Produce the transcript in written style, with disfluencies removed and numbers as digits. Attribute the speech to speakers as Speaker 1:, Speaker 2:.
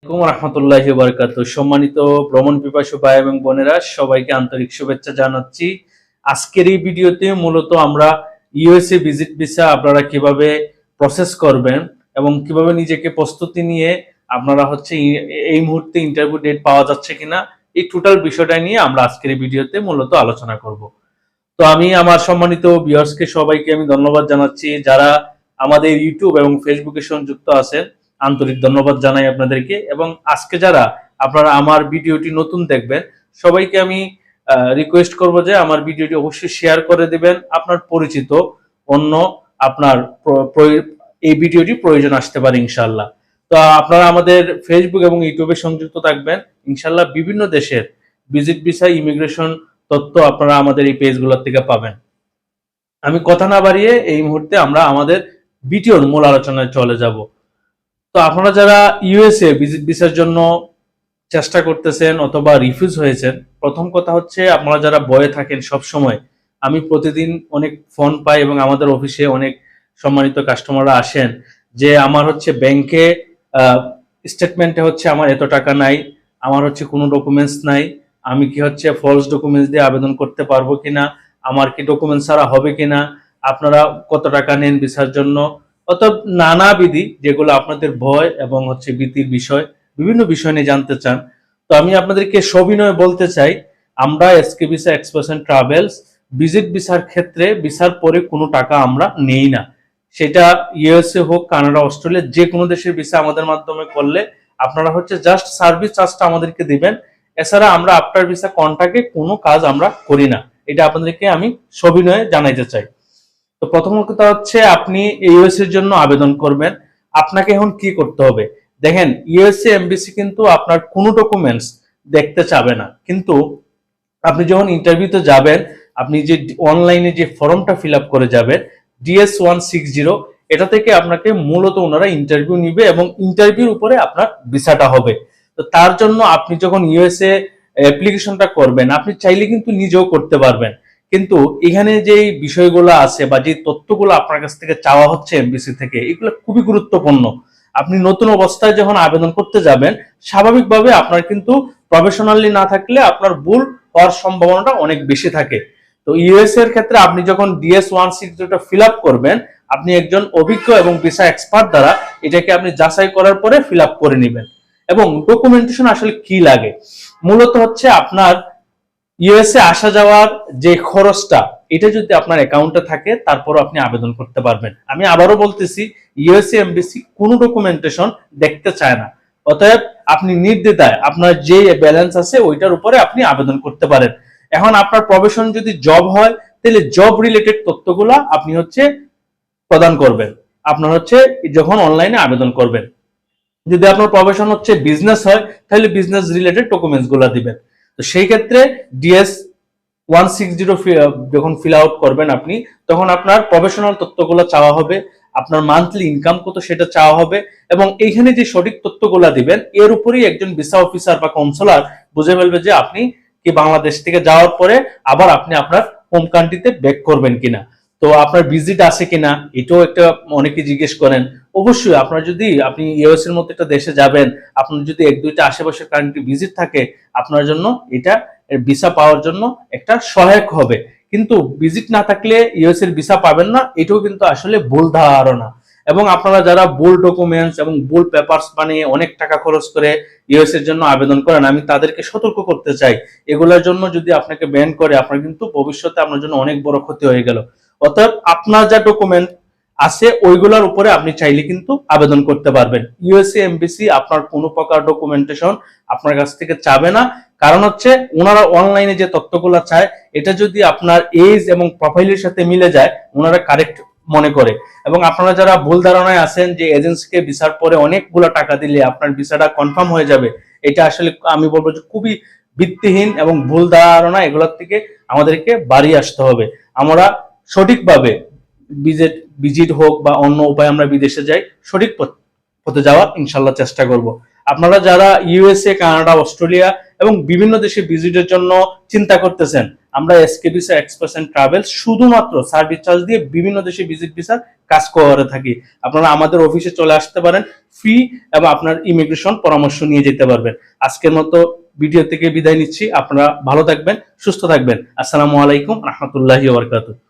Speaker 1: রাহমাতুল্লাহি ওয়া বারাকাতুহু। সম্মানিত ভ্রমণ পিপাসু ভাই এবং বোনেরা, সবাইকে আন্তরিক শুভেচ্ছা জানাচ্ছি। আজকের এই ভিডিওতে মূলত আমরা ইউএসএ ভিজিট ভিসা আপনারা কিভাবে প্রসেস করবেন এবং কিভাবে নিজেকে প্রস্তুতি নিয়ে আপনারা এই মুহূর্তে ইন্টারভিউ ডেট পাওয়া যাচ্ছে কিনা, এই টোটাল বিষয়টা নিয়ে আমরা আজকের এই ভিডিওতে মূলত আলোচনা করব। তো আমি আমার সম্মানিত ভিউয়ার্সকে সবাইকে আমি ধন্যবাদ জানাচ্ছি যারা আমাদের ইউটিউব এবং ফেসবুকে সংযুক্ত আছেন। আন্তরিক ধন্যবাদ জানাই আপনাদেরকে। এবং আজকে যারা আপনারা আমার ভিডিওটি নতুন দেখবেন, সবাইকে আমি রিকোয়েস্ট করব যে আমার ভিডিওটি অবশ্যই শেয়ার করে দিবেন আপনার পরিচিত অন্য আপনার এই ভিডিওটি প্রয়োজন আসতে পারে ইনশাআল্লাহ। তো আপনারা আমাদের ফেসবুক এবং ইউটিউবে সংযুক্ত থাকবেন। ইনশাআল্লাহ বিভিন্ন দেশের ভিজিট ভিসা, ইমিগ্রেশন তথ্য আপনারা আমাদের এই পেজগুলোর থেকে পাবেন। আমি কথা না বাড়িয়ে এই মুহূর্তে আমরা আমাদের ভিডিওর মূল আলোচনায় চলে যাব। তো আপনারা যারা ইউএসএ ভিজিট ভিসার জন্য চেষ্টা করতেছেন অথবা রিফিউজ হয়েছেন, প্রথম কথা হচ্ছে আপনারা যারা বয়ে থাকেন সব সময়, আমি প্রতিদিন অনেক ফোন পাই এবং আমাদের অফিসে অনেক সম্মানিত কাস্টমাররা আসেন যে আমার ব্যাংকে স্টেটমেন্টে আমার এত টাকা নাই, আমার কোনো ডকুমেন্টস নাই, আমি কি ফলস ডকুমেন্টস দিয়ে আবেদন করতে পারবো কিনা, আমার কি ডকুমেন্টস ছাড়া হবে কিনা, আপনারা কত টাকা নেন ভিসার জন্য, অর্থাৎ নানাবিধি যেগুলো আপনাদের ভয় এবং ভীতির বিষয়, বিভিন্ন বিষয় নিয়ে জানতে চান। তো আমি আপনাদেরকে সবিনয়ে বলতে চাই, আমরা SK visa express and travels visit ভিসার ক্ষেত্রে ভিসার পরে কোনো টাকা আমরা নেই না। সেটা ইউএসএ হোক, কানাডা, অস্ট্রেলিয়া, যে কোনো দেশের ভিসা আমাদের মাধ্যমে করলে আপনারা জাস্ট সার্ভিস চার্জটা আমাদেরকে দিবেন। এছাড়া আমরা আফটার ভিসা কন্ট্রাক্টে কোনো কাজ আমরা করি না। এটা আপনাদেরকে আমি সবিনয়ে জানাইতে চাই। তো প্রথম কথা আপনি ইউএস এর জন্য আবেদন করবেন। আপনাকে এখন কি করতে হবে দেখেন, ইউএসএ এমবিসি কিন্তু আপনার কোনো ডকুমেন্টস দেখতে চাবে না, কিন্তু আপনি যখন ইন্টারভিউতে যাবেন, আপনি যে অনলাইনে যে ফর্মটা ফিল আপ করে যাবেন DS-160, এটা থেকে আপনাকে মূলত ওনারা ইন্টারভিউ নিবে এবং ইন্টারভিউর উপরে আপনার ভিসাটা হবে। তো তার জন্য আপনি যখন ইউএসএ অ্যাপ্লিকেশনটা করবেন, আপনি চাইলে কিন্তু নিজেও করতে পারবেন, কিন্তু এখানে যে বিষয়গুলো আছে বা যে তথ্যগুলো আপনার কাছ থেকে চাওয়া হচ্ছে এমবিসি থেকে, এগুলো খুবই গুরুত্বপূর্ণ। আপনি নতুন অবস্থায় যখন আবেদন করতে যাবেন, স্বাভাবিকভাবে আপনার কিন্তু প্রফেশনালি না থাকলে আপনার ভুল হওয়ার সম্ভাবনাটা অনেক বেশি থাকে। তো ইউএস এর ক্ষেত্রে আপনি যখন DS-160টা ফিল আপ করবেন, আপনি একজন অভিজ্ঞ এবং ভিসা এক্সপার্ট দ্বারা এটাকে আপনি যাচাই করার পরে ফিল আপ করে নেবেন। এবং ডকুমেন্টেশন আসলে কি লাগে, মূলত আপনার ইউএসএ আসা যাওয়ার যে খরচটা, এটা যদি আপনার অ্যাকাউন্টে থাকে তারপর আপনি আবেদন করতে পারবেন। আমি আবারও বলতেছি, ইউএসএ এমবিসি কোনো ডকুমেন্টেশন দেখতে চায় না। অতএব আপনি নির্দ্বিধায় আপনার যে ব্যালেন্স আছে ওইটার উপরে আপনি আবেদন করতে পারেন। এখন আপনার প্রফেশন যদি জব হয়, তাহলে জব রিলেটেড তথ্যগুলা আপনি প্রদান করবেন আপনার যখন অনলাইনে আবেদন করবেন। যদি আপনার প্রফেশন বিজনেস হয়, তাহলে বিজনেস রিলেটেড ডকুমেন্টস গুলা দিবেন। তো সেই ক্ষেত্রে DS-160 যখন ফিল আউট করবেন আপনি, তখন আপনার প্রফেশনাল তথ্যগুলো চাওয়া হবে, আপনার মান্থলি ইনকাম কত সেটা চাওয়া হবে, এবং এইখানে যে সঠিক তথ্যগুলো দিবেন এর উপরেই একজন ভিসা অফিসার বা কনসুলার বুঝে ফেলবে যে আপনি কি বাংলাদেশ থেকে যাওয়ার পরে আবার আপনি আপনার হোম কান্ট্রিতে ব্যাক করবেন কিনা। তো আপনার ভিজিট আছে কিনা, এটাও একটা অনেকে জিজ্ঞেস করেন। অবশ্যই আপনি ইউএস এর মতো একটা দেশে যাবেন, আপনার যদি এক দুইটা আশেপাশের কান্ট্রি ভিজিট থাকে, আপনার জন্য এটা ভিসা পাওয়ার জন্য একটা সহায়ক হবে। কিন্তু ভিজিট না থাকলে ইউএস এর ভিসা পাবেন না, এটাও কিন্তু আসলে ভুল ধারণা। এবং আপনারা যারা ভুল ডকুমেন্টস এবং ভুল পেপারস বানিয়ে অনেক টাকা খরচ করে ইউএস এর জন্য আবেদন করেন, আমি তাদেরকে সতর্ক করতে চাই, এগুলোর জন্য যদি আপনাকে ব্যান করে, আপনার কিন্তু ভবিষ্যতে আপনার জন্য অনেক বড় ক্ষতি হয়ে গেল। অতএব আপনার যা ডকুমেন্ট আছে ওইগুলোর উপরে আপনি চাইলে কিন্তু আবেদন করতে পারবেন। ইউএসএ এমবিসি আপনার কোনো প্রকার ডকুমেন্টেশন আপনার কাছ থেকে চাবে না, কারণ ওনারা অনলাইনে যে তথ্যগুলো চায়, এটা যদি আপনার এজ এবং প্রোফাইলের সাথে মিলে যায়, ওনারা কারেক্ট মনে করে। এবং আপনারা যারা ভুল ধারণায় আছেন যে এজেন্সিকে ভিসার পরে অনেকগুলো টাকা দিলে আপনার ভিসাটা কনফার্ম হয়ে যাবে, এটা আসলে আমি বলবো যে খুবই ভিত্তিহীন এবং ভুল ধারণা। এগুলোর থেকে আমাদেরকে বাড়িয়ে আসতে হবে। আমরা সঠিকভাবে ভিজিট হোক বা অন্য উপায়ে আমরা বিদেশে যাই, সঠিক পথে যাওয়ার ইনশাল্লাহ চেষ্টা করব। আপনারা যারা ইউএসএ, কানাডা, অস্ট্রেলিয়া এবং বিভিন্ন দেশে ভিজিটের জন্য চিন্তা করতেছেন, আমরা SK visa express and travel শুধুমাত্র সার্ভিস চার্জ দিয়ে বিভিন্ন দেশে ভিজিট ভিসার কাজ করে থাকি। আপনারা আমাদের অফিসে চলে আসতে পারেন ফ্রি, এবং আপনার ইমিগ্রেশন পরামর্শ নিয়ে যেতে পারবেন। আজকের মতো ভিডিও থেকে বিদায় নিচ্ছি। আপনারা ভালো থাকবেন, সুস্থ থাকবেন। আসসালামু আলাইকুম রহমতুল্লাহি ওয়া বারাকাতুহু।